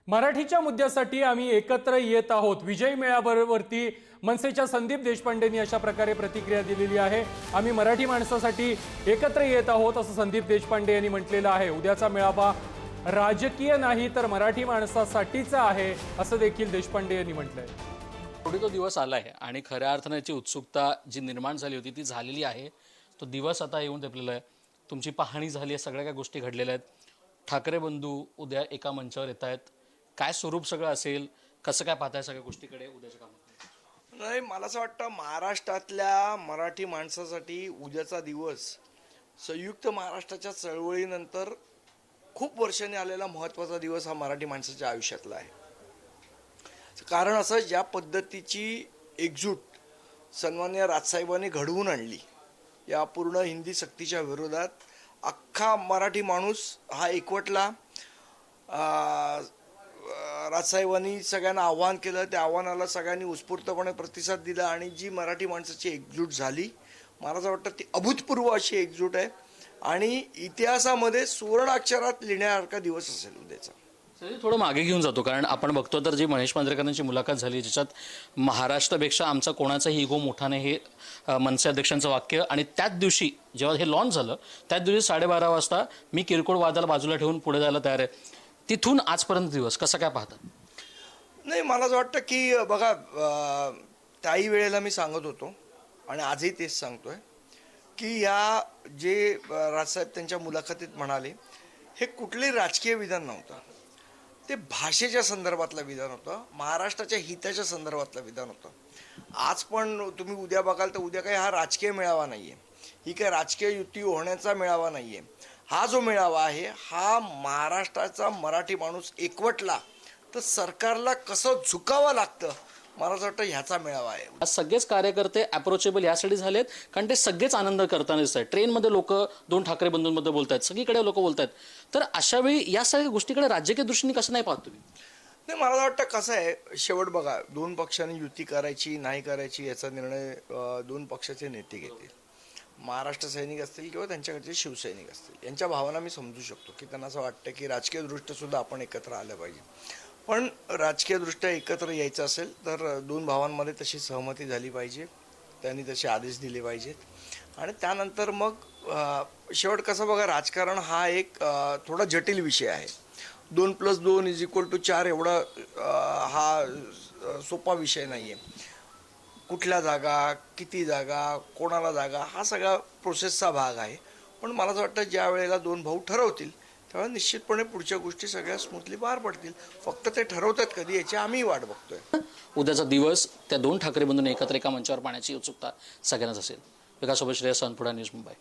मराठीच्या मुद्द्यासाठी आम्ही एकत्र येत आहोत। विजय मेळाव्यावरती मनसेच्या संदीप देशपांडेंनी अशा प्रकारे प्रतिक्रिया दिलेली आहे। आम्ही मराठी माणसासाठी एकत्र येत आहोत असं संदीप देशपांडे यांनी म्हटलेलं आहे। उद्याचा मेळावा राजकीय नाही तर मराठी माणसासाठीचा आहे असं देखील देशपांडे यांनी म्हटलंय। थोडी तो दिवस आलाय आणि खऱ्या अर्थाने याची उत्सुकता जी निर्माण झाली होती ती झालेली आहे। तो दिवस आता येऊन ठेपलेला आहे। तुमची पाहणी झाली आहे, सगळ्या काही गोष्टी घडलेल्या आहेत। ठाकरे बंधू उद्या एका मंचावर येत आहेत। काय स्वरूप सगळं असेल, कसं काय पाहताय सगळ्या गोष्टीकडे उद्याच्या कामात? नाही, मला असं वाटतं महाराष्ट्रातल्या मराठी माणसासाठी उद्याचा दिवस संयुक्त महाराष्ट्राच्या चळवळीनंतर खूप वर्षांनी आलेला महत्त्वाचा दिवस हा मराठी माणसाच्या आयुष्यातला आहे। कारण असं ज्या पद्धतीची एकजूट सन्माननीय राजसाहेबांनी घडवून आणली या पूर्ण हिंदी सक्तीच्या विरोधात, अख्खा मराठी माणूस हा एकवटला। राजसाहेबांनी सगळ्यांना आव्हान केलं, त्या आव्हानाला सगळ्यांनी उत्स्फूर्तपणे प्रतिसाद दिला आणि जी मराठी माणसाची एकजूट झाली, मला असं वाटतं ती अभूतपूर्व अशी एकजूट आहे आणि इतिहासामध्ये सुवर्णाक्षरात लिहिण्यासारखा दिवस असेल उद्याचा। थोडं मागे घेऊन जातो, कारण आपण बघतो तर जी महेश मांजरेकरांची मुलाखत झाली ज्याच्यात महाराष्ट्रापेक्षा आमचा कोणाचाही इगो मोठा नाही हे मनसे अध्यक्षांचं वाक्य, आणि त्याच दिवशी जेव्हा हे लॉन्च झालं त्याच दिवशी 12:30 वाजता मी किरकोळ वादाला बाजूला ठेवून पुढे जायला तयार आहे। तिथून आजपर्यंत दिवस कसं काय पाहता? नाही, मला असं वाटतं की बघा, त्याही वेळेला मी सांगत होतो आणि आजही तेच सांगतोय की ह्या जे राजसाहेब त्यांच्या मुलाखतीत म्हणाले हे कुठलंही राजकीय विधान नव्हतं, ते भाषेच्या संदर्भातलं विधान होतं, महाराष्ट्राच्या हिताच्या संदर्भातलं विधान होतं। आज पण तुम्ही उद्या बघाल तर उद्या काही हा राजकीय मेळावा नाही आहे, ही काही राजकीय युती होण्याचा मेळावा नाही आहे। हा जो मेळावा आहे हा महाराष्ट्राचा मराठी माणूस एकवटला तर सरकारला कसं झुकावं लागतं, मला असं वाटतं ह्याचा मेळावा आहे। आज सगळेच कार्यकर्ते अप्रोचेबल यासाठी झालेत कारण ते सगळेच आनंद करताना दिसत आहेत। ट्रेनमध्ये लोक दोन ठाकरे बंधूंबद्दल बोलत आहेत, सगळीकडे लोक बोलत आहेत। तर अशा वेळी या सगळ्या गोष्टीकडे राजकीय दृष्टीने कसं नाही पाहत तुम्ही? नाही, मला वाटतं कसं आहे, शेवट बघा, दोन पक्षांनी युती करायची नाही करायची याचा निर्णय दोन पक्षाचे नेते घेतील। महाराष्ट्र सैनिक असतील किंवा त्यांच्याकडचे शिवसैनिक असतील, यांच्या भावना मी समजू शकतो की त्यांना असं वाटतं की राजकीयदृष्ट्या सुद्धा आपण एकत्र आलं पाहिजे। पण राजकीयदृष्ट्या एकत्र यायचं असेल तर दोन भावांमध्ये तशी सहमती झाली पाहिजे, त्यांनी तसे आदेश दिले पाहिजेत आणि त्यानंतर मग शेवट कसं बघा, राजकारण हा एक थोडा जटिल विषय आहे। 2+2=4 एवढा हा सोपा विषय नाही आहे। कुठल्या जागा, किती जागा, कोणाला जागा, हा सगळा प्रोसेसचा भाग आहे। पण मला असं वाटतं ज्या वेळेला दोन भाऊ ठरवतील त्यावेळेला निश्चितपणे पुढच्या गोष्टी सगळ्या स्मूथली पार पडतील। फक्त ते ठरवतात कधी याची आम्ही वाट बघतोय। उद्याचा दिवस त्या दोन ठाकरे बंधूंनी एकत्र एका मंचावर पाहण्याची उत्सुकता सगळ्यांनाच असेल। विकासोबत श्रेयस सानपुडा, न्यूज मुंबई।